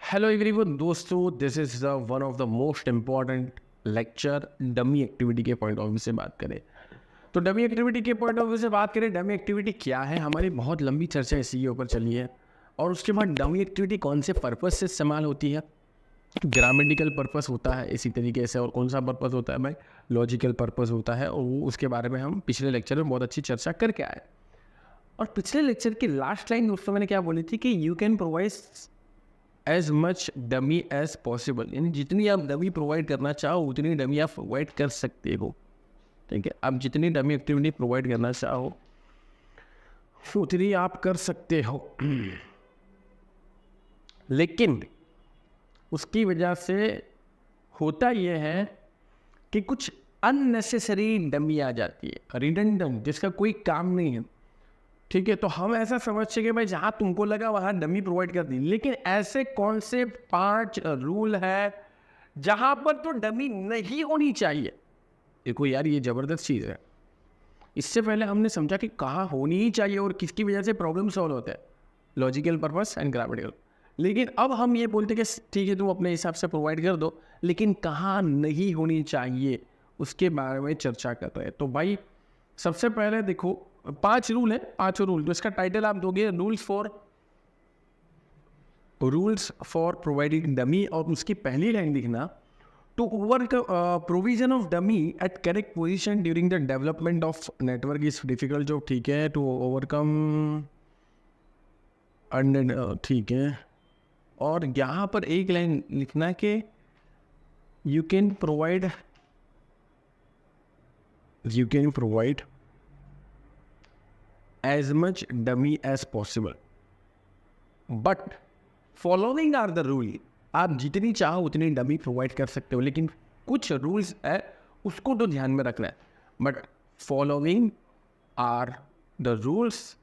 Hello everyone दोस्तों, this is the one of the most important lecture. Dummy activity के point of view से बात करें तो डमी एक्टिविटी के पॉइंट ऑफ व्यू से बात करें, डमी एक्टिविटी क्या है। हमारी बहुत लंबी चर्चा इसी के ऊपर चली है। और उसके बाद डमी एक्टिविटी कौन से पर्पस से इस्तेमाल होती है। ग्रामेटिकल पर्पस होता है इसी तरीके से, और कौन सा पर्पस होता है भाई, लॉजिकल पर्पस होता है। और वो उसके बारे में हम पिछले लेक्चर में बहुत अच्छी चर्चा करके आए। और पिछले लेक्चर की लास्ट लाइन दोस्तों मैंने क्या बोली थी कि you can provide as much dummy as possible, यानी जितनी आप डमी प्रोवाइड करना चाहो उतनी डमी आप प्रोवाइड कर सकते हो। ठीक है, आप जितनी डमी एक्टिविटी प्रोवाइड करना चाहो उतनी आप कर सकते हो। लेकिन उसकी वजह से होता यह है कि कुछ अननेसेसरी डमी आ जाती है, रिडंडेंट, जिसका कोई काम नहीं है। ठीक है, तो हम ऐसा समझते कि भाई जहाँ तुमको लगा वहाँ डमी प्रोवाइड कर दी। लेकिन ऐसे कौन से 5 रूल है जहाँ पर तो डमी नहीं होनी चाहिए। देखो यार, ये ज़बरदस्त चीज़ है। इससे पहले हमने समझा कि कहाँ होनी ही चाहिए और किसकी वजह से प्रॉब्लम सॉल्व होता है, लॉजिकल पर्पस एंड ग्रामेटिकल। लेकिन अब हम ये बोलते कि ठीक है तुम अपने हिसाब से प्रोवाइड कर दो, लेकिन कहाँ नहीं होनी चाहिए उसके बारे में चर्चा कर रहे हैं। तो भाई सबसे पहले देखो 5 रूल है, 5 रूल। तो इसका टाइटल आप दोगे रूल्स फॉर प्रोवाइडिंग डमी, और उसकी पहली लाइन लिखना to overcome provision of dummy at correct position during the development of network is difficult job. ठीक है, टू ओवरकम, ठीक है। और यहाँ पर एक लाइन लिखना कि you can provide as much dummy as possible but following are the rule। आप जितनी चाहो उतनी डमी प्रोवाइड कर सकते हो, लेकिन कुछ रूल्स है उसको तो ध्यान में रखना है। But following are the rules,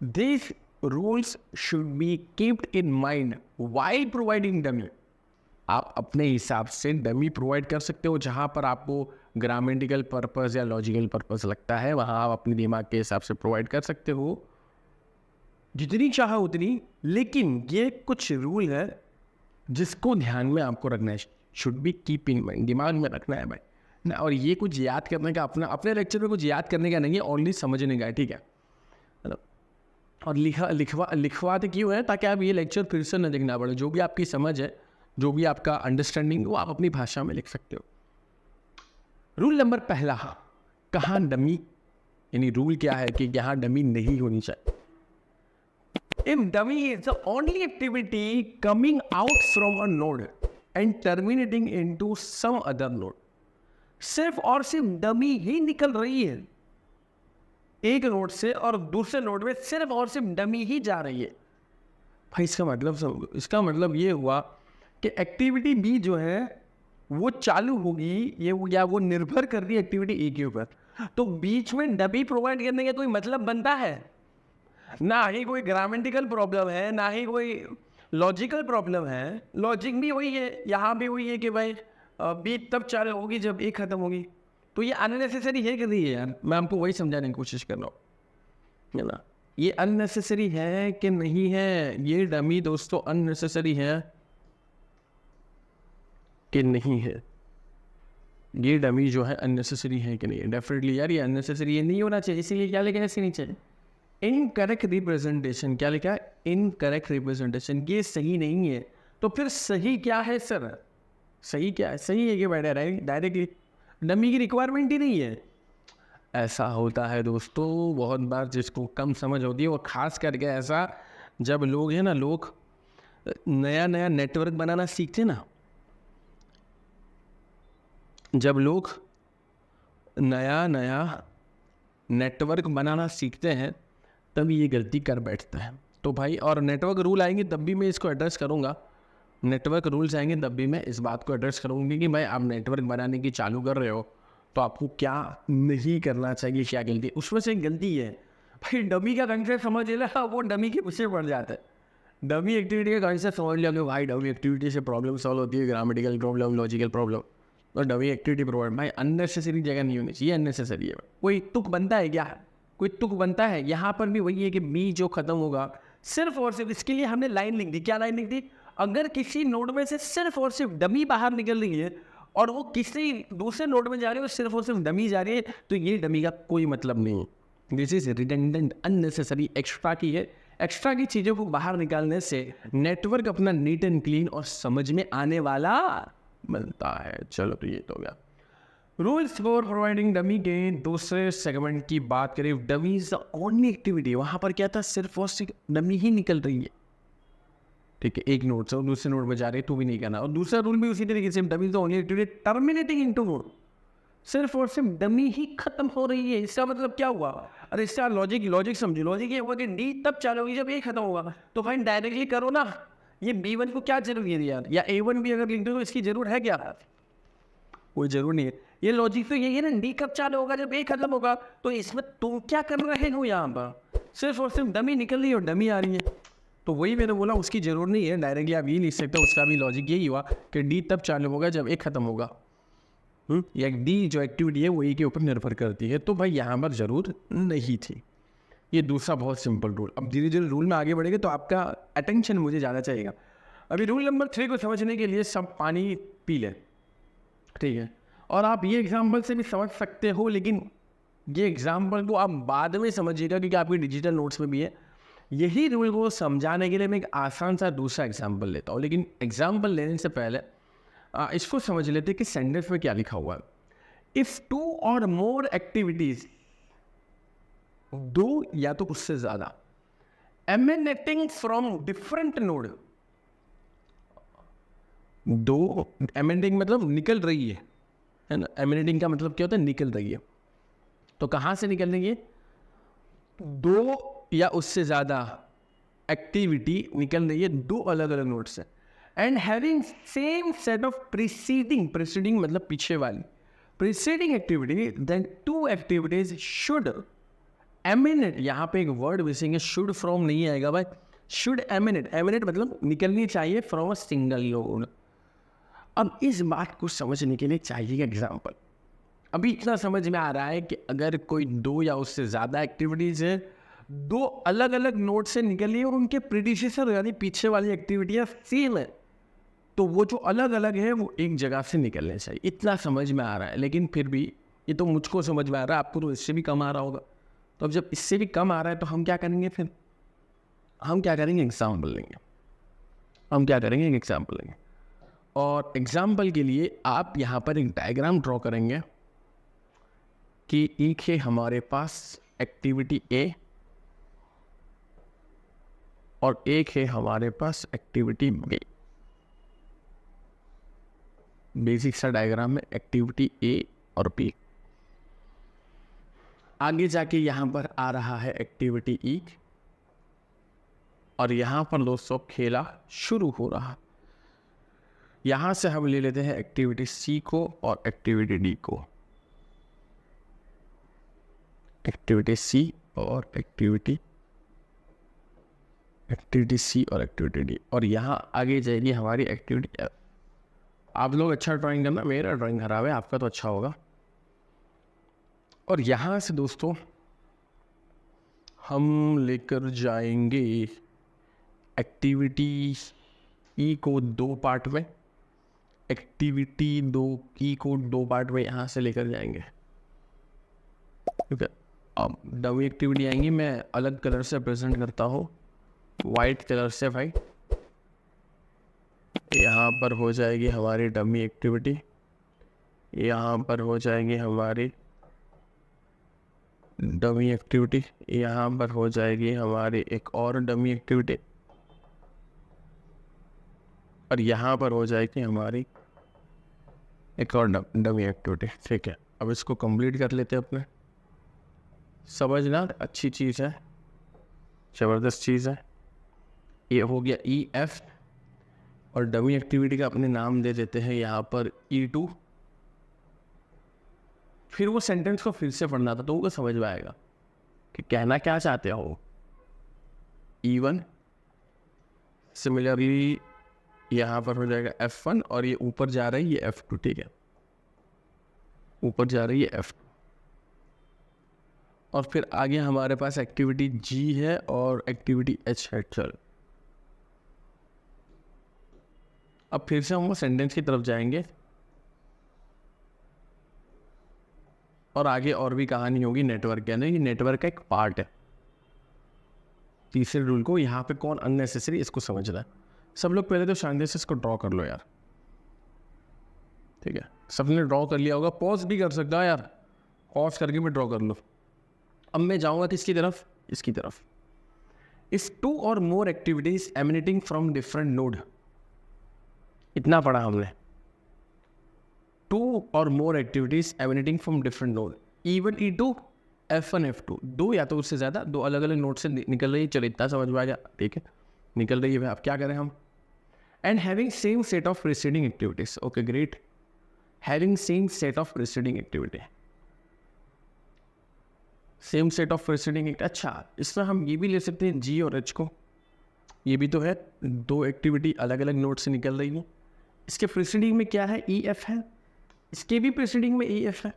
this rules should be keeped in mind while providing dummy. आप अपने हिसाब से डमी प्रोवाइड कर सकते हो, जहाँ पर आपको ग्रामेटिकल पर्पस या लॉजिकल पर्पस लगता है वहाँ आप अपने दिमाग के हिसाब से प्रोवाइड कर सकते हो जितनी चाहो उतनी। लेकिन ये कुछ रूल है जिसको ध्यान में आपको रखना है, should be keep in mind, दिमाग में रखना है भाई ना। और ये कुछ याद करने का अपने लेक्चर में कुछ याद करने का नहीं है, ओनली समझने का है। ठीक है, और लिखवाते क्यों है, ताकि आप ये लेक्चर फिर से न देखना पड़े। जो भी आपकी समझ है, जो भी आपका अंडरस्टैंडिंग, वो आप अपनी भाषा में लिख सकते हो। रूल नंबर पहला, कहाँ डमी, यानी रूल क्या है कि यहाँ डमी नहीं होनी चाहिए। If dummy is the only activity coming out from a node and terminating into some other node, सिर्फ और सिर्फ डमी ही निकल रही है एक नोड से और दूसरे नोड में सिर्फ और सिर्फ डमी ही जा रही है भाई, इसका मतलब ये हुआ कि एक्टिविटी बी जो है वो चालू होगी, या वो निर्भर कर रही है एक्टिविटी ए के ऊपर। तो बीच में डमी प्रोवाइड करने का कोई मतलब बनता है? ना ही कोई ग्रामेटिकल प्रॉब्लम है, ना ही कोई लॉजिकल प्रॉब्लम है। लॉजिक भी वही है, यहाँ भी वही है कि भाई बी तब चालू होगी जब ए खत्म होगी। तो ये अननेसेसरी है कि नहीं है यार, मैं आपको वही समझाने की कोशिश कर रहा हूँ, है ना। ये अननेसेसरी है कि नहीं है, ये डमी दोस्तों अननेसेसरी है कि नहीं है, ये डमी जो है अननेसेसरी है कि नहीं है। डेफिनेटली यार ये अननेसेसरी, ये नहीं होना चाहिए। इसीलिए क्या लिखा है, ऐसे नहीं चाहिए। इनकरेक्ट रिप्रेजेंटेशन, क्या लिखा है, इनकरेक्ट रिप्रेजेंटेशन, ये सही नहीं है। तो फिर सही क्या है सर, सही क्या है? सही है कि भाई डायरेक्टली डमी की रिक्वायरमेंट ही नहीं है। ऐसा होता है दोस्तों बहुत बार, जिसको कम समझ होती है, और ख़ास करके ऐसा जब लोग हैं ना, लोग नया नया नेटवर्क बनाना सीखते ना, जब लोग नया नया नेटवर्क बनाना सीखते हैं तब ये गलती कर बैठते हैं। तो भाई, और नेटवर्क रूल आएंगे तब भी मैं इसको एड्रेस करूँगा, नेटवर्क रूल्स आएंगे तब भी मैं इस बात को एड्रेस करूँगी कि भाई आप नेटवर्क बनाने की चालू कर रहे हो तो आपको क्या नहीं करना चाहिए, क्या गलती। उसमें से एक गलती है भाई, डमी का कंसेप्ट समझ लेना, वो डमी के पीछे पड़ जाता है। डमी एक्टिविटी का कंसेप्ट समझ लिया कि भाई डमी एक्टिविटी से प्रॉब्लम सॉल्व होती है, ग्रामेटिकल प्रॉब्लम, लॉजिकल प्रॉब्लम। और डमी एक्टिविटी प्रोवाइड भाई अननेसेसरी जगह नहीं होनी चाहिए, अननेसेसरी है। कोई तुक बनता है क्या, कोई तुक बनता है? यहाँ पर भी वही है कि बी जो खत्म होगा सिर्फ और सिर्फ, इसके लिए हमने लाइन लिख दी। क्या लाइन लिख दी? अगर किसी नोड में से सिर्फ और सिर्फ डमी बाहर निकल रही है और वो किसी दूसरे नोड में जा रही है, सिर्फ और सिर्फ डमी जा रही है, तो ये डमी का कोई मतलब नहीं है। This is redundant, unnecessary, extra की है। एक्स्ट्रा की चीज़ों को बाहर निकालने से नेटवर्क अपना नीट एंड क्लीन और समझ में आने वाला बनता है। चलो तो ये तो हो गया रूल्स फॉर प्रोवाइडिंग डमी के दूसरे सेगमेंट की बात करें। Dummy is the only activity, वहाँ पर क्या था, सिर्फ और सिर्फ डमी ही निकल रही है, ठीक है, एक नोड से और दूसरे नोड में जा रही है तो भी नहीं करना। और दूसरा रूल भी उसी तरीके से, dummy is the only activity terminating into node, सिर्फ और सिर्फ डमी ही खत्म हो रही है। इसका मतलब क्या हुआ, अरे इसका लॉजिक समझो। लॉजिक ये हुआ कि डी तब चालू होगी जब ए खत्म होगा, तो भाई डायरेक्टली करो ना, ये B1 को क्या जरूरी है यार, या A1 भी अगर लिख दो तो इसकी जरूरत है क्या, कोई जरूर नहीं है। ये लॉजिक तो यही है ना, डी कब चालू होगा जब ए खत्म होगा, तो इसमें तुम क्या कर रहे हो, यहाँ पर सिर्फ और सिर्फ डमी निकल रही है और डमी आ रही है, तो वही मैंने बोला उसकी जरूरत नहीं है। डायरेक्टली आप ये लिख सकते हो, उसका भी लॉजिक यही हुआ कि डी तब चालू होगा जब ए खत्म होगा, या डी जो एक्टिविटी है वही के ऊपर निर्भर करती है, तो भाई यहाँ पर जरूर नहीं थी। ये दूसरा बहुत सिंपल रूल। अब धीरे धीरे रूल में आगे बढ़ेंगे तो आपका अटेंशन मुझे ज़्यादा चाहिएगा। अभी रूल नंबर 3 को समझने के लिए सब पानी पी लें, ठीक है, और आप ये एग्जाम्पल से भी समझ सकते हो, लेकिन ये एग्जाम्पल को आप बाद में समझिएगा क्योंकि आपकी डिजिटल नोट्स में भी है। यही रूल को समझाने के लिए मैं एक आसान सा दूसरा एग्जाम्पल लेता हूँ, लेकिन एग्जाम्पल लेने से पहले इसको समझ लेते कि सेंटेंस में क्या लिखा हुआ है। इफ 2 और मोर एक्टिविटीज, 2 या तो उससे ज्यादा, emanating from different node, 2 emanating मतलब निकल रही है ना, एमिनेटिंग का मतलब क्या होता है, निकल रही है, तो कहां से निकल रही है, 2 या उससे ज्यादा एक्टिविटी निकल रही है 2 अलग अलग नोड से, and having same set of preceding मतलब पीछे वाली preceding activity, then 2 activities should emanate, यहाँ पे एक वर्ड मिसिंग है, शुड फ्रॉम नहीं आएगा भाई, शुड एमिनेट मतलब निकलनी चाहिए फ्रॉम अ सिंगल नोड। अब इस बात को समझने के लिए चाहिए एग्जाम्पल। अभी इतना समझ में आ रहा है कि अगर कोई 2 या उससे ज़्यादा एक्टिविटीज़ है 2 अलग अलग नोड से निकली है और उनके प्रीडिसेसर यानी पीछे वाली एक्टिविटियाँ सेम है, तो वो जो अलग अलग है वो एक जगह से निकलने चाहिए। इतना समझ में आ रहा है, लेकिन फिर भी ये तो मुझको समझ में आ रहा है, आपको तो इससे भी कम आ रहा होगा। तो अब जब इससे भी कम आ रहा है तो हम क्या करेंगे, फिर हम क्या करेंगे, एग्जाम्पल लेंगे। और एग्जाम्पल के लिए आप यहाँ पर एक डायग्राम ड्रॉ करेंगे कि एक है हमारे पास एक्टिविटी ए और एक है हमारे पास एक्टिविटी बी। बेसिक सा डायग्राम है, एक्टिविटी ए और बी। आगे जाके यहाँ पर आ रहा है एक्टिविटी ई और यहाँ पर दोस्तों खेला शुरू हो रहा। यहाँ से हम ले लेते हैं एक्टिविटी सी को और एक्टिविटी डी को, एक्टिविटी सी और एक्टिविटी सी और एक्टिविटी डी, और यहाँ आगे जाएगी हमारी एक्टिविटी एफ। आप लोग अच्छा ड्राइंग करना, मेरा ड्राइंग खराब है, आपका तो अच्छा होगा। और यहाँ से दोस्तों हम लेकर जाएंगे एक्टिविटी ई को 2 पार्ट में, एक्टिविटी 2 ई को 2 पार्ट में यहाँ से लेकर जाएंगे, ठीक है। अब डमी एक्टिविटी आएंगी, मैं अलग कलर से प्रेजेंट करता हूँ, वाइट कलर से भाई। यहाँ पर हो जाएगी हमारी डमी एक्टिविटी, यहाँ पर हो जाएगी हमारी डमी एक्टिविटी, यहाँ पर हो जाएगी हमारी एक और डमी एक्टिविटी, और यहाँ पर हो जाएगी हमारी एक और डमी एक्टिविटी, ठीक है। अब इसको कंप्लीट कर लेते हैं अपने। समझना अच्छी चीज़ है, ज़बरदस्त चीज़ है। ये हो गया ई एफ, और डमी एक्टिविटी का अपने नाम दे देते हैं यहाँ पर E2। फिर वो सेंटेंस को फिर से पढ़ना था तो वो समझ में आएगा कि कहना क्या चाहते हो। E1 सिमिलरली यहाँ पर हो जाएगा F1, और ये ऊपर जा रही है ये F2, ठीक है, ऊपर जा रही है F2। और फिर आगे हमारे पास एक्टिविटी G है और एक्टिविटी H है। चल अब फिर से हम सेंटेंस की तरफ जाएंगे और आगे और भी कहानी होगी नेटवर्क के अंदर। ये नेटवर्क का एक पार्ट है। तीसरे रूल को यहाँ पे कौन अननेसेसरी इसको समझ रहा है। सब लोग पहले तो शांति से इसको ड्रॉ कर लो यार, ठीक है। सबने ड्रॉ कर लिया होगा, पॉज भी कर सकता है यार, पॉज करके भी ड्रॉ कर लो। अब मैं जाऊँगा किसकी तरफ, इसकी तरफ। इस 2 और more activities emanating from different node, इतना पढ़ा हमने। 2 और more activities emanating from different node, E1 E2 F1 F2, 2 या तो उससे ज़्यादा, 2 अलग अलग नोड से निकल रही है। चलो इतना समझ में आ गया, ठीक है, निकल रही है। अब क्या करें हम, and having same set of preceding activities. Okay great, having same set of preceding activity, same set of preceding. अच्छा, इसमें हम ये भी ले सकते हैं G और H को, ये भी तो है 2 एक्टिविटी अलग अलग नोड से निकल रही है। इसके प्रीसीडिंग में क्या है, EF है, इसके भी प्रीसीडिंग में EF है,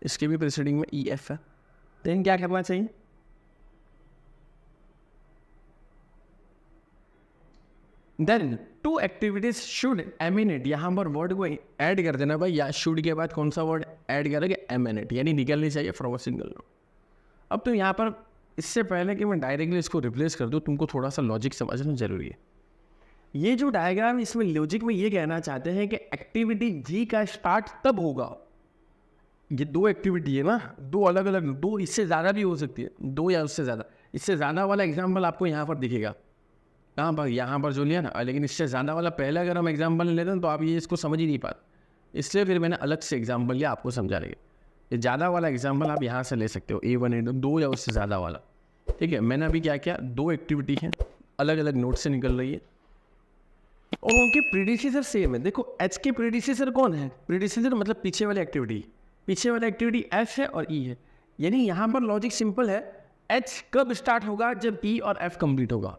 इसके भी प्रीसीडिंग में EF है। देन क्या करना चाहिए, देन 2 एक्टिविटीज शुड एमिनेट, यहाँ पर वर्ड को ऐड कर देना भाई, या शुड के बाद कौन सा वर्ड ऐड करोगे, एमिनेट, यानी निकलनी चाहिए फ्रॉम अ सिंगल नोड। अब तो यहाँ पर इससे पहले कि मैं डायरेक्टली इसको रिप्लेस कर दूँ, तुमको थोड़ा सा लॉजिक समझना जरूरी है। ये जो डायग्राम, इसमें लॉजिक में ये कहना चाहते हैं कि एक्टिविटी जी का स्टार्ट तब होगा, ये 2 एक्टिविटी है ना, 2 अलग अलग, 2 इससे ज़्यादा भी हो सकती है, 2 या उससे ज़्यादा। इससे ज़्यादा वाला एग्जाम्पल आपको यहाँ पर दिखेगा, कहाँ पर, यहाँ पर जो लिया ना। लेकिन इससे ज़्यादा वाला पहले अगर हम एग्जाम्पल लेते हैं तो आप ये इसको समझ ही नहीं पाते, इसलिए फिर मैंने अलग से एग्जाम्पल लिया आपको समझा रही है। ये ज़्यादा वाला एग्जाम्पल आप यहाँ से ले सकते हो, A1 A2, 2 या उससे ज़्यादा वाला, ठीक है। मैंने अभी क्या किया, 2 एक्टिविटी हैं अलग अलग नोट से निकल रही है और उनके प्रीडिसेसर सेम है। देखो H के प्रीडिसेसर कौन है, प्रीडिसेसर मतलब पीछे वाली एक्टिविटी, पीछे वाली एक्टिविटी F है और E है। यानी यहाँ पर लॉजिक सिंपल है, H कब स्टार्ट होगा, जब E और F कंप्लीट होगा।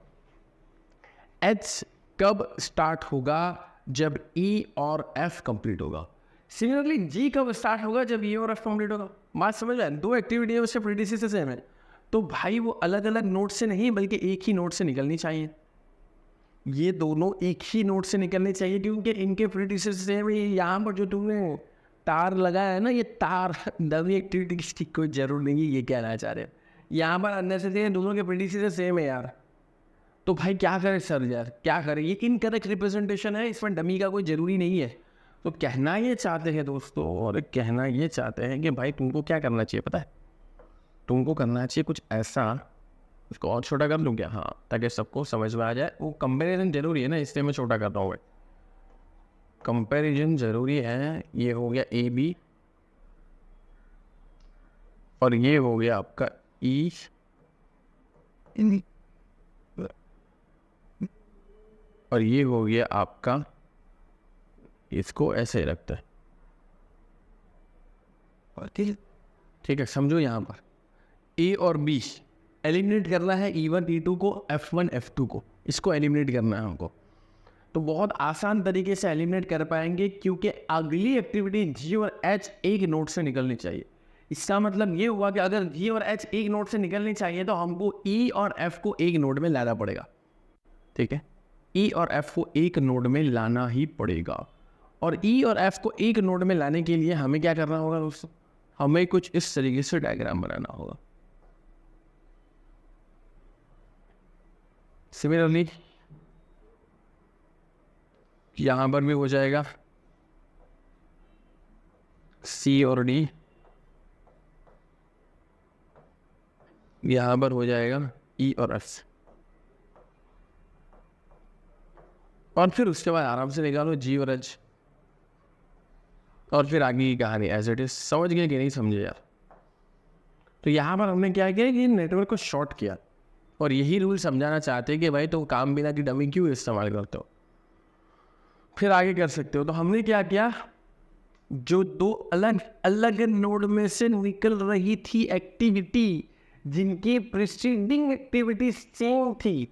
H कब स्टार्ट होगा, जब E और F कंप्लीट होगा। सिमिलरली G कब स्टार्ट होगा, जब E और F कंप्लीट होगा। बात समझ में आए, 2 एक्टिविटी है, उससे प्रीडिसेसर सेम है, तो भाई वो अलग अलग नोट से नहीं बल्कि एक ही नोट से निकलनी चाहिए। ये दोनों एक ही नोट से निकलने चाहिए क्योंकि इनके प्रीडिसेसर सेम है। यहाँ पर जो तुमने तार लगाया है ना, ये तार नवी एक्टिविटी की कोई जरूर नहीं है, ये कहना चाह रहे हैं। यहाँ पर अननेसेसरी दोनों के प्रीडिसेसर सेम है यार, तो भाई क्या करें सर यार, क्या करें, ये इनकरेक्ट रिप्रेजेंटेशन है, इसमें डमी का कोई ज़रूरी नहीं है। तो कहना ये चाहते हैं दोस्तों, और कहना ये चाहते हैं कि भाई तुमको क्या करना चाहिए पता है, तुमको करना चाहिए कुछ ऐसा, उसको और छोटा कर लूँ क्या, हाँ, ताकि सबको समझ में आ जाए। वो कंपैरिजन जरूरी है ना, इसलिए मैं छोटा करता हूँ। कंपैरिजन जरूरी है। ये हो गया AB और ये हो गया आपका E, और ये हो गया आपका, इसको ऐसे रखता है, ठीक है। समझो यहाँ पर A और B एलिमिनेट करना है, E1 E2 को, F1 F2 को, इसको एलिमिनेट करना है हमको। तो बहुत आसान तरीके से एलिमिनेट कर पाएंगे क्योंकि अगली एक्टिविटी G और H एक नोट से निकलनी चाहिए। इसका मतलब ये हुआ कि अगर G और H एक नोट से निकलनी चाहिए तो हमको E और F को एक नोड में लाना पड़ेगा, ठीक है। E और F को एक नोड में लाना ही पड़ेगा, और E और F को एक नोड में लाने के लिए हमें क्या करना होगा दोस्तों, हमें कुछ इस तरीके से डायग्राम बनाना होगा। सिमिलरली यहां पर भी हो जाएगा C और D, यहां पर हो जाएगा E और F, और फिर उसके बाद आराम से निकालो G और H, और फिर आगे की कहानी एज इट इज। समझ गए कि नहीं समझे यार। तो यहाँ पर हमने क्या किया कि नेटवर्क को शॉर्ट किया, और यही रूल समझाना चाहते हैं कि भाई तो काम बिना की डमी क्यों इस्तेमाल करते हो, फिर आगे कर सकते हो। तो हमने क्या किया, जो 2 अलग अलग नोड में से निकल रही थी एक्टिविटी, जिनकी प्रीसीडिंग एक्टिविटी सेम थी,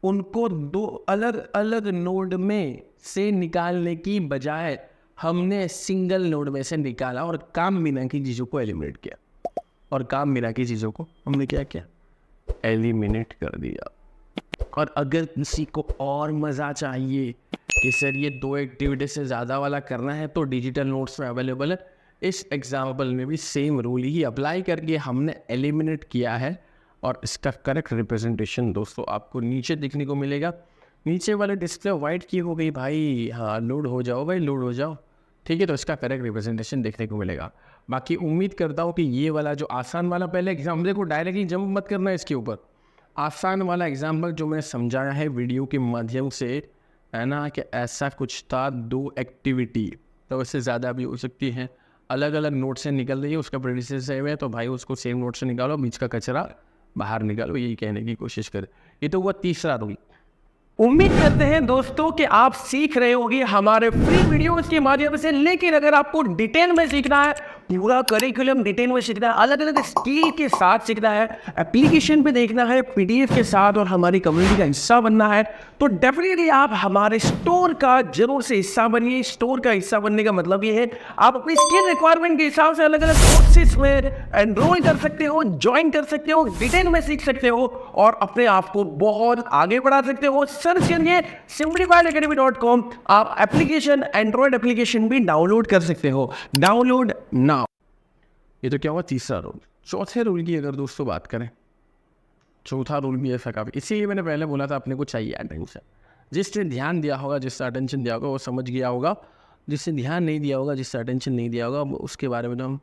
उनको 2 अलग अलग नोड में से निकालने की बजाय हमने सिंगल नोड में से निकाला और काम बिना की चीज़ों को एलिमिनेट किया, और काम बिना की चीज़ों को हमने क्या किया, एलिमिनेट कर दिया। और अगर किसी को और मज़ा चाहिए कि सर ये 2 एक्टिविटी से ज़्यादा वाला करना है तो डिजिटल नोट्स में अवेलेबल है। इस एग्जाम्पल में भी सेम रूल ही अप्लाई करके हमने एलिमिनेट किया है और इसका करेक्ट रिप्रेजेंटेशन दोस्तों आपको नीचे देखने को मिलेगा। नीचे वाले डिस्प्ले वाइट की हो गई भाई, हाँ लोड हो जाओ भाई, लोड हो जाओ, ठीक है। तो इसका करेक्ट रिप्रेजेंटेशन देखने को मिलेगा। बाकी उम्मीद करता हूँ कि ये वाला जो आसान वाला पहले एग्जाम्पल, देखो डायरेक्टली जंप मत करना इसके ऊपर, आसान वाला एग्जाम्पल जो मैंने समझाया है वीडियो के माध्यम से, है ना, कि ऐसा कुछ था 2 एक्टिविटी, तो उससे ज़्यादा भी हो सकती है, अलग अलग नोट से निकल रही है, उसका प्रेडिसेसर सेम है तो भाई उसको सेम नोट से निकालो, बीच का कचरा बाहर निकालो, यही कहने की कोशिश करें। ये तो हुआ तीसरा रूल। उम्मीद करते हैं दोस्तों कि आप सीख रहे होंगे हमारे फ्री वीडियोस के माध्यम से, लेकिन अगर आपको डिटेल में सीखना है, पूरा करिकुलम डिटेल में सीखना है, अलग अलग स्किल के साथ सीखना है, एप्लीकेशन पे देखना है, पीडीएफ के साथ और हमारी कम्युनिटी का हिस्सा बनना है, तो डेफिनेटली आप हमारे स्टोर का जरूर से हिस्सा बनिए। स्टोर का हिस्सा बनने का मतलब ये है आप अपनी स्किल रिक्वायरमेंट के हिसाब से अलग अलग कोर्सेज में एनरोल कर सकते हो, ज्वाइन कर सकते हो, डिटेल में सीख सकते हो और अपने आप को बहुत आगे बढ़ा सकते हो। सर्च करिए simplifiedacademy.com, आप एप्लीकेशन, एंड्रॉइड एप्लीकेशन भी डाउनलोड कर सकते हो। Download now. ये तो क्या हुआ तीसरा रूल। चौथे रूल की अगर दोस्तों बात करें, चौथा रूल भी ऐसा काफ़ी, इसीलिए मैंने पहले बोला था अपने को चाहिए अटेंशन। जिसने ध्यान दिया होगा, जिससे अटेंशन दिया होगा वो समझ गया होगा, जिससे ध्यान नहीं दिया होगा, जिससे अटेंशन नहीं दिया होगा, उसके बारे में तो हम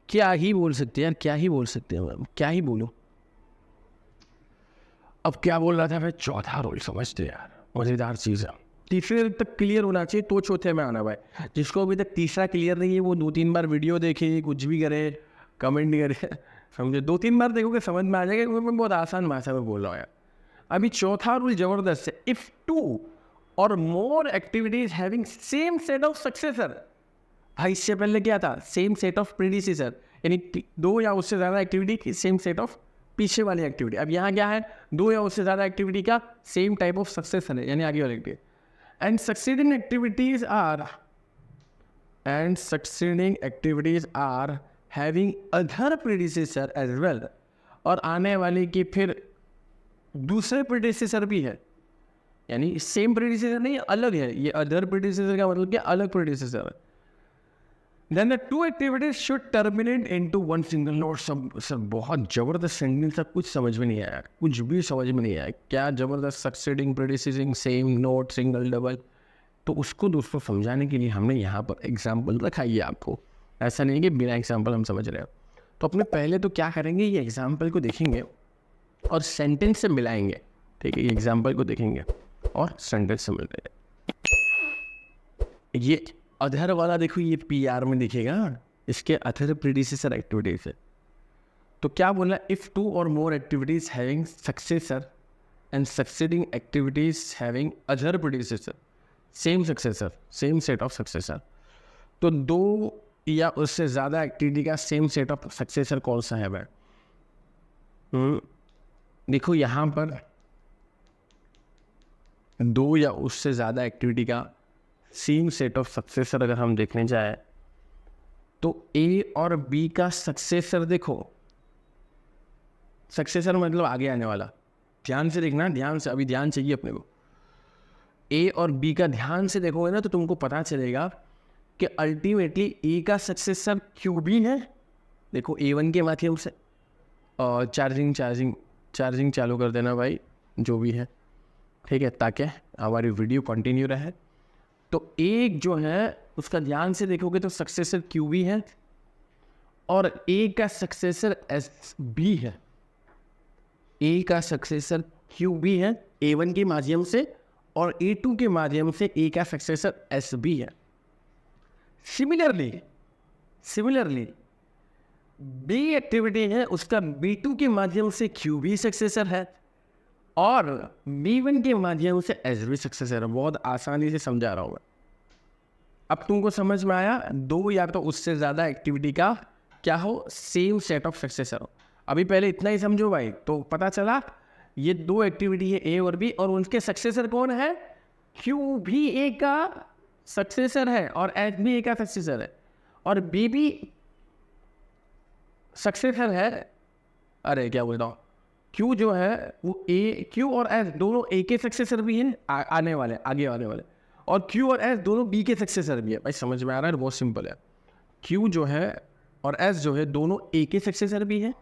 क्या ही बोल सकते हैं यार, क्या ही बोल सकते हैं, हम क्या ही बोलूँ। अब क्या बोल रहा था मैं, चौथा रूल समझते यार, मज़ेदार चीज़ है। तीसरे तक क्लियर होना चाहिए तो चौथे में आना भाई। जिसको अभी तक तीसरा क्लियर नहीं है वो 2-3 बार वीडियो देखे, कुछ भी करे, कमेंट करे, समझे, 2-3 बार देखोगे समझ में आ जाएगा, क्योंकि मैं बहुत आसान भाषा में बोल रहा हूँ यार। अभी चौथा रूल ज़बरदस्त है। इफ़ 2 और more activities having same set of successor, भाई इससे पहले क्या था, सेम सेट ऑफ प्रीडिसेसर, यानी 2 या उससे ज़्यादा एक्टिविटी की सेम सेट ऑफ पीछे वाली एक्टिविटी। अब यहाँ क्या है, 2 या उससे ज़्यादा एक्टिविटी का सेम टाइप ऑफ सक्सेसर है, यानी आगे वाली activity. And succeeding activities are having other predecessor as well, और आने वाली की फिर दूसरे प्रीडिसेसर भी है, यानी सेम प्रीडिसेसर नहीं, अलग है। ये अदर प्रीडिसेसर का मतलब क्या, अलग प्रीडिसेसर है। Then the 2 activities should terminate into one single note। Sir बहुत ज़बरदस्त सेंटेंस, सब कुछ समझ में नहीं आया, कुछ भी समझ में नहीं आया, क्या ज़बरदस्त succeeding, predecessing, same node, single, double. तो उसको दोस्तों समझाने के लिए हमने यहाँ पर एग्जाम्पल रखा है आपको, ऐसा नहीं है कि बिना एग्जाम्पल हम समझ रहे हो। तो अपने पहले तो क्या करेंगे, ये एग्जाम्पल को देखेंगे और सेंटेंस से मिलाएंगे, ठीक है। ये एग्जाम्पल को देखेंगे और सेंटेंस से मिलाएंगे। ये अदर वाला देखो, ये PR में दिखेगा, इसके अदर प्रीडिसेसर एक्टिविटीज है। तो क्या बोला, इफ़ 2 और more activities having successor and succeeding activities having other predecessor, same successor, same set of successor. तो 2 या उससे ज़्यादा एक्टिविटी का सेम सेट ऑफ सक्सेसर कौन सा है भाई? देखो यहाँ पर 2 या उससे ज़्यादा एक्टिविटी का सेम सेट ऑफ सक्सेसर अगर हम देखने जाए तो A और B का सक्सेसर, देखो सक्सेसर मतलब आगे आने वाला, ध्यान से देखना, ध्यान से, अभी ध्यान चाहिए अपने को। A और B का ध्यान से देखोगे ना तो तुमको पता चलेगा कि अल्टीमेटली A का सक्सेसर QB है। देखो A1 के माध्यम से और चार्जिंग चालू कर देना भाई, जो भी है, ठीक है, ताकि हमारी वीडियो कंटिन्यू रहे। तो एक जो है उसका ध्यान से देखोगे तो सक्सेसर QB है और A का सक्सेसर SB है। A का सक्सेसर QB है A1 के माध्यम से और A2 के माध्यम से A का सक्सेसर SB है। सिमिलरली B एक्टिविटी है, उसका B2 के माध्यम से QB सक्सेसर है और B1 के माध्यम से SB सक्सेसर है। बहुत आसानी से समझा रहा हूँ मैं। अब तुमको समझ में आया, 2 या तो उससे ज़्यादा एक्टिविटी का क्या हो, सेम सेट ऑफ सक्सेसर हो। अभी पहले इतना ही समझो भाई, तो पता चला ये 2 एक्टिविटी है A और B और उनके सक्सेसर कौन है, QB A का सक्सेसर है और SB A का सक्सेसर है और B भी सक्सेसर है। अरे क्या बोल रहा हूँ, Q जो है वो Q और S दोनों A के सक्सेसर भी हैं, आगे आने वाले। और क्यू और एस दोनों बी के सक्सेसर भी है। भाई समझ में आ रहा है? बहुत सिंपल है। क्यू जो है और एस जो है दोनों ए के सक्सेसर भी है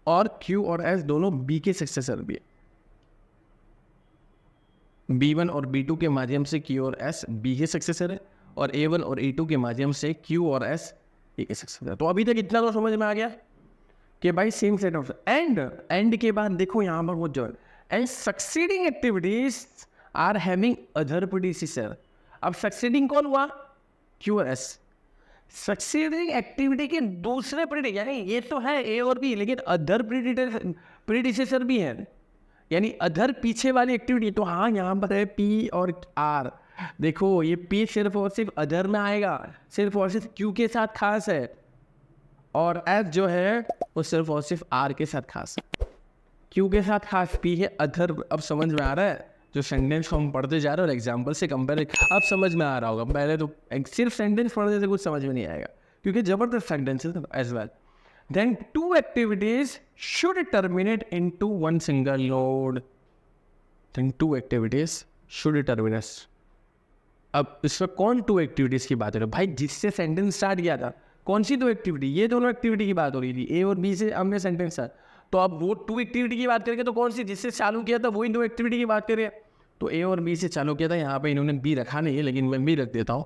और क्यू और एस दोनों बी के सक्सेसर भी है। B1 और B2 के माध्यम से Q और S B के सक्सेसर है और A1 और A2 के माध्यम से Q और S A के सक्सेसर है। तो अभी तक इतना तो समझ में आ गया कि भाई सेम सेट ऑफ एंड के बाद देखो यहाँ पर वो जो and succeeding activities are having other predecessor. अब सक्सीडिंग कौन हुआ? Q और S। सक्सीडिंग एक्टिविटी के दूसरे प्रीडिसेसर, यानी ये तो है A और B, लेकिन अदर प्रीडिसेसर भी है, यानी अदर पीछे वाली एक्टिविटी। तो हाँ, यहाँ पर है P और R। देखो ये P सिर्फ और सिर्फ अदर में आएगा, सिर्फ और सिर्फ Q के साथ खास है, और S जो है वो सिर्फ और सिर्फ R के साथ खास है। Q के साथ खास, P है अदर। अब समझ में आ रहा है? जो सेंटेंस को हम पढ़ते जा रहे हैं और एग्जाम्पल से कंपेयर, अब समझ में आ रहा होगा। पहले तो सिर्फ सेंटेंस पढ़ने से कुछ समझ में नहीं आएगा, क्योंकि जबरदस्त सेंटेंस है as well. Then 2 activities should terminate into one single node. Then 2 activities should terminate. अब इसमें कौन 2 एक्टिविटीज की बात हो रही है? भाई जिससे सेंटेंस स्टार्ट किया था, कौन सी 2 एक्टिविटी? ये दोनों एक्टिविटी की बात हो रही थी, ए और बी से हमने सेंटेंस स्टार्ट। तो अब वो 2 एक्टिविटी की बात करेंगे तो कौन सी जिससे चालू किया था वही 2 एक्टिविटी की बात करें। तो ए और बी से चालू किया था, यहाँ पर इन्होंने बी रखा नहीं है, लेकिन मैं बी रख देता हूँ,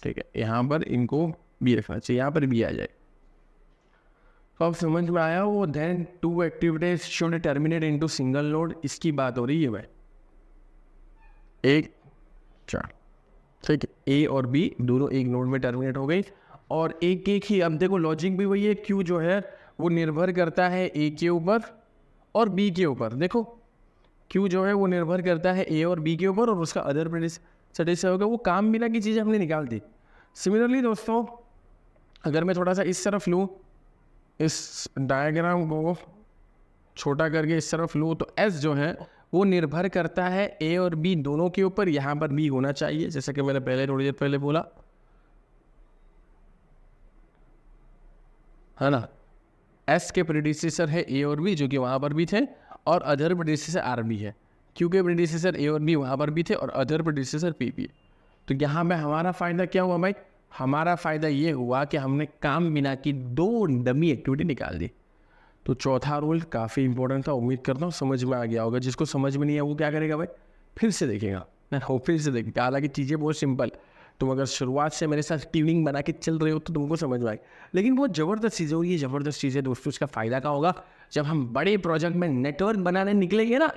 ठीक है। यहाँ पर इनको बी रखना चाहिए, यहाँ पर बी आ जाए। तो अब समझ में आया वो then 2 activities should terminate into single node, इसकी बात हो रही है भाई। एक चार, ठीक है, ए और बी दोनों एक नोड में टर्मिनेट हो गई, और एक एक ही। अब देखो लॉजिक भी वही है, क्यू जो है वो निर्भर करता है ए के ऊपर और बी के ऊपर। देखो क्यू जो है वो निर्भर करता है ए और बी के ऊपर, और उसका अदर प्रीडिसेसर होगा। वो काम बिना की चीज़ हमने निकाल दी। सिमिलरली दोस्तों, अगर मैं थोड़ा सा इस तरफ लूँ, इस डायग्राम को छोटा करके इस तरफ लूँ, तो S जो है वो निर्भर करता है A और B दोनों के ऊपर। यहाँ पर B होना चाहिए, जैसा कि मैंने पहले थोड़ी देर पहले बोला, है ना। S के प्रीडिसेसर है A और B, जो कि वहाँ पर भी थे, और अदर प्रीडिसेसर R भी है। Q के प्रीडिसेसर A और B वहाँ पर भी थे, और अदर प्रीडिसेसर P भी। तो यहाँ में हमारा फ़ायदा क्या हुआ भाई? हमारा फ़ायदा ये हुआ कि हमने काम बिना की 2 डमी एक्टिविटी निकाल दी। तो चौथा रूल काफ़ी इंपॉर्टेंट था, उम्मीद करता हूँ समझ में आ गया होगा। जिसको समझ में नहीं है वो क्या करेगा भाई? फिर से देखेगा ना, हो फिर से देखेगा। हालांकि चीज़ें बहुत सिंपल, तुम अगर शुरुआत से मेरे साथ ट्यूनिंग बना के चल रहे हो तो तुमको समझ में आएगी, लेकिन बहुत ज़बरदस्त चीज़ें। और ये ज़बरदस्त चीज़ें दोस्तों, इसका फ़ायदा क्या होगा? जब हम बड़े प्रोजेक्ट में नेटवर्क बनाने निकलेंगे ना,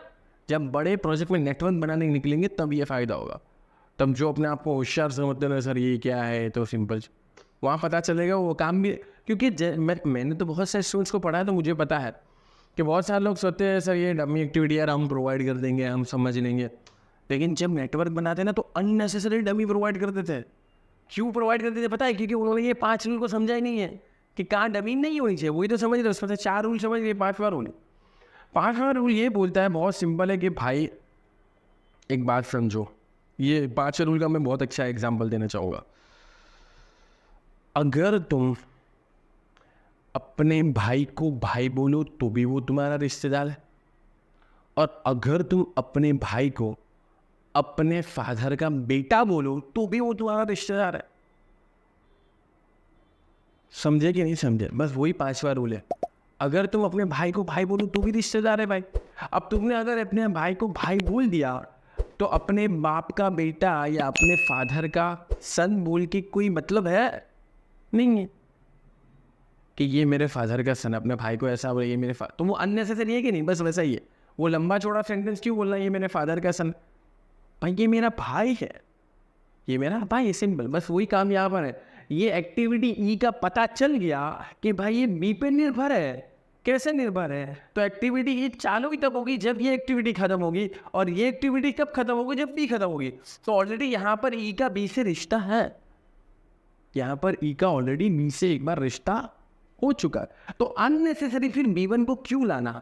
जब बड़े प्रोजेक्ट में नेटवर्क बनाने निकलेंगे तब ये फ़ायदा होगा। तब जो अपने आप को होशियार समझते ना, सर ये क्या है, तो सिंपल वहाँ पता चलेगा वो काम भी। क्योंकि मैंने तो बहुत सारे स्टूडेंट्स को पढ़ा है, तो मुझे पता है कि बहुत सारे लोग सोचते हैं सर ये डमी एक्टिविटी यार हम प्रोवाइड कर देंगे, हम समझ लेंगे। लेकिन जब नेटवर्क बनाते हैं ना, तो अननेसेसरी डमी प्रोवाइड कर देते हैं। क्यों प्रोवाइड कर देते पता है? क्योंकि उन्होंने ये 5 रूल को समझा ही नहीं है कि कहाँ डमी नहीं होनी चाहिए। वही तो समझ रहे, उसमें 4 रूल समझ रहे, 5वां रूल। 5वां रूल ये बोलता है, बहुत सिंपल है कि भाई एक बात समझो। ये 5वें रूल का मैं बहुत अच्छा एग्जाम्पल देना चाहूँगा। अगर तुम अपने भाई को भाई बोलो तो भी वो तुम्हारा रिश्तेदार है, और अगर तुम अपने भाई को अपने फादर का बेटा बोलो तो भी वो तुम्हारा रिश्तेदार है। समझे कि नहीं समझे? बस वही 5वां रूल है। अगर तुम अपने भाई को भाई बोलो तो भी रिश्तेदार है भाई। अब तुमने अगर अपने भाई को भाई बोल दिया, तो अपने बाप का बेटा या अपने फादर का सन बोल के कोई मतलब है नहीं है कि ये मेरे फादर का सन। अपने भाई को ऐसा बोले ये मेरे तो वो अननेसेसरी है कि नहीं? बस वैसा ही है। वो लंबा चौड़ा सेंटेंस क्यों बोलना ये मेरे फादर का सन? भाई ये मेरा भाई है, ये मेरा भाई है, सिंपल। बस वही काम यहाँ पर है। ये एक्टिविटी ई का पता चल गया कि भाई ये बी पे निर्भर है। कैसे निर्भर है? तो एक्टिविटी ई चालू ही तब होगी जब ये एक्टिविटी खत्म होगी, और ये एक्टिविटी कब खत्म होगी? जब बी खत्म होगी। तो ऑलरेडी यहाँ पर ई का बी से रिश्ता है, यहाँ पर ई का ऑलरेडी बी से एक बार रिश्ता हो चुका है। तो अननेसेसरी फिर B1 को क्यों लाना?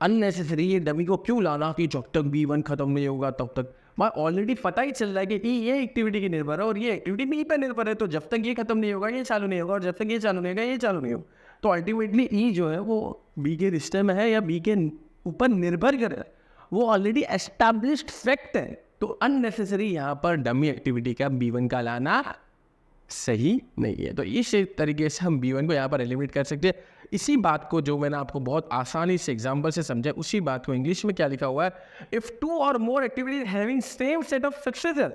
अननेसेसरी ये डमी को क्यों लाना कि जब तक B1 खत्म नहीं होगा तब तक? मैं ऑलरेडी पता ही चल रहा है कि ये एक्टिविटी की निर्भर है और ये एक्टिविटी बी पर निर्भर है। तो जब तक ये खत्म नहीं होगा ये चालू नहीं होगा, और जब तक ये चालू नहीं होगा ये चालू नहीं होगा। तो अल्टीमेटली ई जो है वो बी के रिश्ते में है या बी के ऊपर निर्भर कर है, वो ऑलरेडी एस्टैब्लिश्ड फैक्ट है। तो अननेसेसरी यहाँ पर डमी एक्टिविटी का B1 का लाना सही नहीं है। तो इस तरीके से हम B1 को यहाँ पर एलिमिनेट कर सकते हैं। इसी बात को जो मैंने आपको बहुत आसानी से एग्जांपल से समझा, उसी बात को इंग्लिश में क्या लिखा हुआ है, इफ 2 और more activities having same set of successor,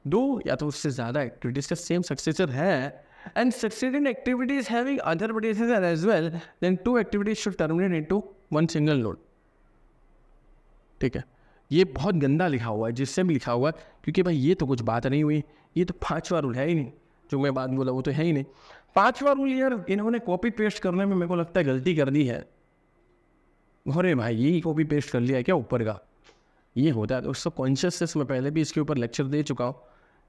2 या तो उससे ज़्यादा एक्टिविटीज का सेम सक्सेसर है, and succeeding activities having other predecessor as well, then 2 activities should terminate into 1 single node. ठीक है, ये बहुत गंदा लिखा हुआ है, जिससे भी लिखा हुआ है, क्योंकि भाई ये तो कुछ बात नहीं हुई, ये तो 5वां रूल है ही नहीं, जो मैं बात बोला वो तो है ही नहीं। 5वां रूल यार इन्होंने कॉपी पेस्ट करने में मेरे को लगता है गलती कर दी है। अरे भाई यही कॉपी पेस्ट कर लिया है क्या ऊपर का, ये होता है। तो उसको कॉन्शियसनेस में पहले भी इसके ऊपर लेक्चर दे चुका हूँ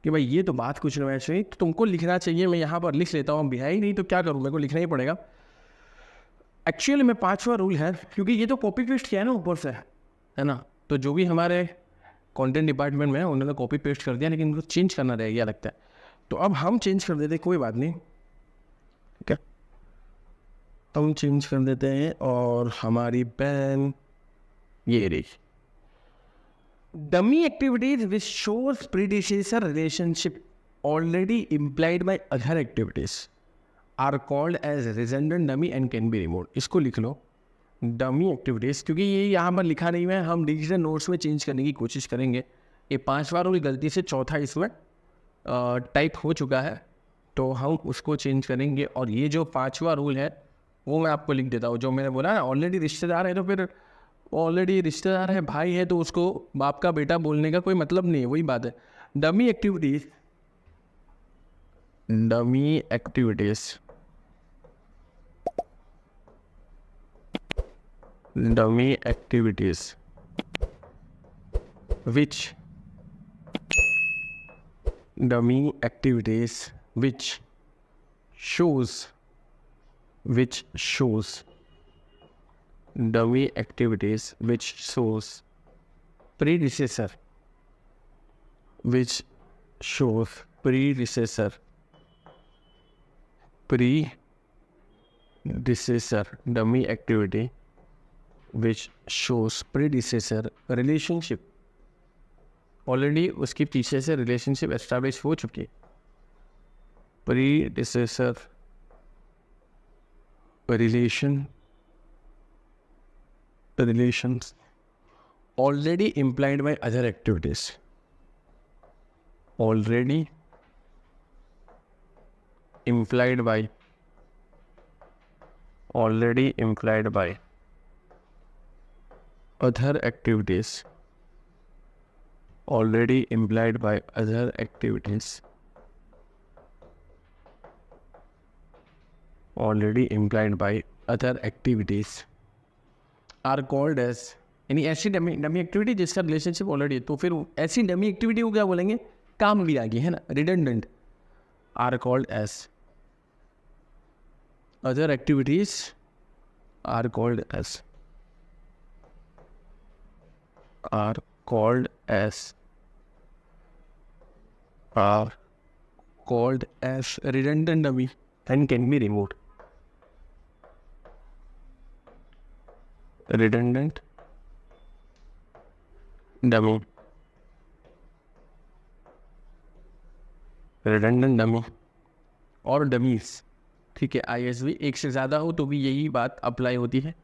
कि भाई ये तो बात कुछ नहीं चाहिए, तो तुमको लिखना चाहिए। मैं यहाँ पर लिख लेता हूँ, भी है ही नहीं तो क्या करूँ, मेरे को लिखना ही पड़ेगा। एक्चुअली में 5वां रूल है, क्योंकि ये तो कॉपी पेस्ट किया है ना ऊपर से, है ना, तो जो भी हमारे कंटेंट डिपार्टमेंट में है उन्होंने कॉपी पेस्ट कर दिया, लेकिन उनको चेंज करना रह गया लगता है। तो अब हम चेंज कर देते हैं, कोई बात नहीं, ठीक है, हम चेंज कर देते हैं। और हमारी पेन ये रही, dummy activities which shows predecessor relationship already implied by other activities are called as redundant dummy and can be removed. इसको लिख लो, डमी एक्टिविटीज़, क्योंकि ये यहाँ पर लिखा नहीं है, हम डिजिटल नोट्स में चेंज करने की कोशिश करेंगे। ये 5वां रूल गलती से 4था इसमें टाइप हो चुका है, तो हम उसको चेंज करेंगे। और ये जो 5वां रूल है वो मैं आपको लिख देता हूँ, जो मैंने बोला ना, ऑलरेडी रिश्तेदार है तो फिर ऑलरेडी रिश्तेदार है, भाई है, तो उसको बाप का बेटा बोलने का कोई मतलब नहीं है, वही बात है। Dummy activities, dummy activities, dummy activities which dummy activities which shows dummy activities which shows predecessor which shows predecessor dummy activity which shows predecessor relationship, already उसके पीछे से रिलेशनशिप एस्टैब्लिश हो चुकी है। predecessor relations already implied by other activities, already implied by other activities, already implied by other activities, already implied by other activities are called as, यानी ऐसी dummy activity जिसका relationship already है, तो फिर ऐसी डमी एक्टिविटी को क्या बोलेंगे, काम भी आगे है ना, redundant, are called as other activities are called as redundant dummy and can be removed. Redundant dummy और डमीज, ठीक है, ISV एक से ज़्यादा हो तो भी यही बात अप्लाई होती है।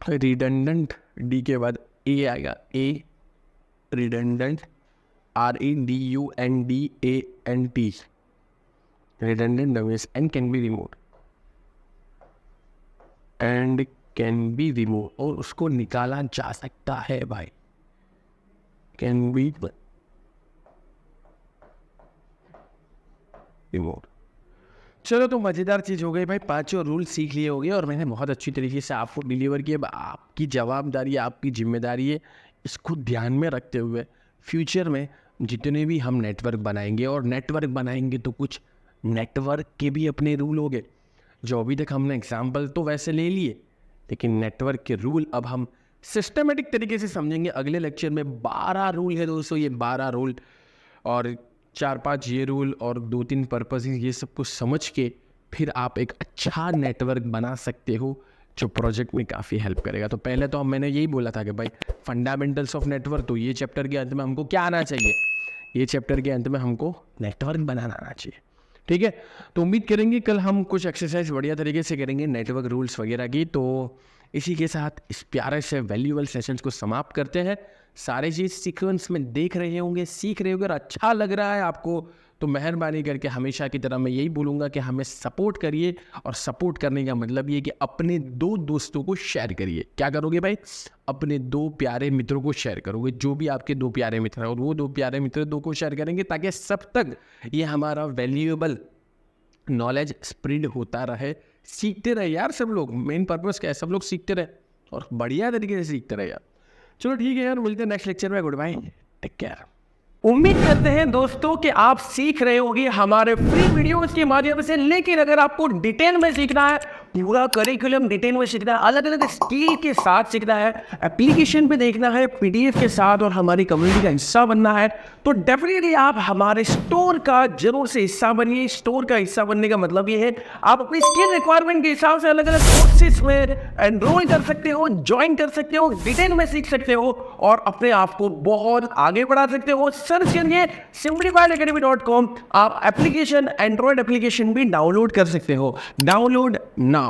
रिडंडेंट, डी के बाद ए आएगा, a redundant, REDUNDANT, redundant dummies and can be remove, और उसको निकाला जा सकता है भाई, कैन बी रिमूव। चलो, तो मज़ेदार चीज़ हो गई भाई, 5 रूल सीख लिए होंगे और मैंने बहुत अच्छी तरीके से आपको डिलीवर किया। अब आपकी जवाबदारी, आपकी जिम्मेदारी है, इसको ध्यान में रखते हुए फ्यूचर में जितने भी हम नेटवर्क बनाएंगे, और नेटवर्क बनाएंगे तो कुछ नेटवर्क के भी अपने रूल होंगे। जो अभी तक हमने एग्जाम्पल तो वैसे ले लिए, लेकिन नेटवर्क के रूल अब हम सिस्टमेटिक तरीके से समझेंगे। अगले लेक्चर में 12 रूल है दोस्तों, ये 12 रूल और 4-5 ये रूल और 2-3 पर्पसेस, ये सब कुछ समझ के फिर आप एक अच्छा नेटवर्क बना सकते हो, जो प्रोजेक्ट में काफ़ी हेल्प करेगा। तो पहले तो मैंने यही बोला था कि भाई फंडामेंटल्स ऑफ नेटवर्क, तो ये चैप्टर के अंत में हमको क्या आना चाहिए, ये चैप्टर के अंत में हमको नेटवर्क बनाना आना चाहिए। ठीक है, तो उम्मीद करेंगे कल हम कुछ एक्सरसाइज बढ़िया तरीके से करेंगे नेटवर्क रूल्स वगैरह की। तो इसी के साथ इस प्यारे से वैल्यूएबल सेशंस को समाप्त करते हैं। सारी चीज़ सीक्वेंस में देख रहे होंगे, सीख रहे होंगे, और अच्छा लग रहा है आपको तो मेहरबानी करके हमेशा की तरह मैं यही बोलूँगा कि हमें सपोर्ट करिए। और सपोर्ट करने का मतलब ये कि अपने 2 दोस्तों को शेयर करिए। क्या करोगे भाई? अपने 2 प्यारे मित्रों को शेयर करोगे, जो भी आपके 2 प्यारे मित्र हैं, और वो 2 प्यारे मित्र 2 को शेयर करेंगे, ताकि सब तक ये हमारा वैल्यूएबल नॉलेज स्प्रेड होता रहे। सीखते रहे यार सब लोग, मेन पर्पस क्या है, सब लोग सीखते रहे और बढ़िया तरीके से सीखते रहे यार। चलो ठीक है यार, मिलते हैं नेक्स्ट लेक्चर में। Goodbye, take care. उम्मीद करते हैं दोस्तों कि आप सीख रहे होंगे हमारे फ्री वीडियोस के माध्यम से, लेकिन अगर आपको डिटेल में सीखना है, पूरा करिकुलम डिटेल में सीखना है, अलग अलग स्किल के साथ सीखना है, एप्लीकेशन पे देखना है, पीडीएफ के साथ, और हमारी कम्युनिटी का हिस्सा बनना है, तो डेफिनेटली आप हमारे स्टोर का जरूर से हिस्सा बनिए। स्टोर का हिस्सा बनने का मतलब ये है आप अपनी स्किल रिक्वायरमेंट के हिसाब से अलग अलग कोर्सेज में एनरोल कर सकते हो, ज्वाइन कर सकते हो, डिटेल में सीख सकते हो और अपने आप को बहुत आगे बढ़ा सकते हो। सर्च करिए simplifiedacademy.com। आप एप्लीकेशन, एंड्रॉयड एप्लीकेशन भी डाउनलोड कर सकते हो। Download now.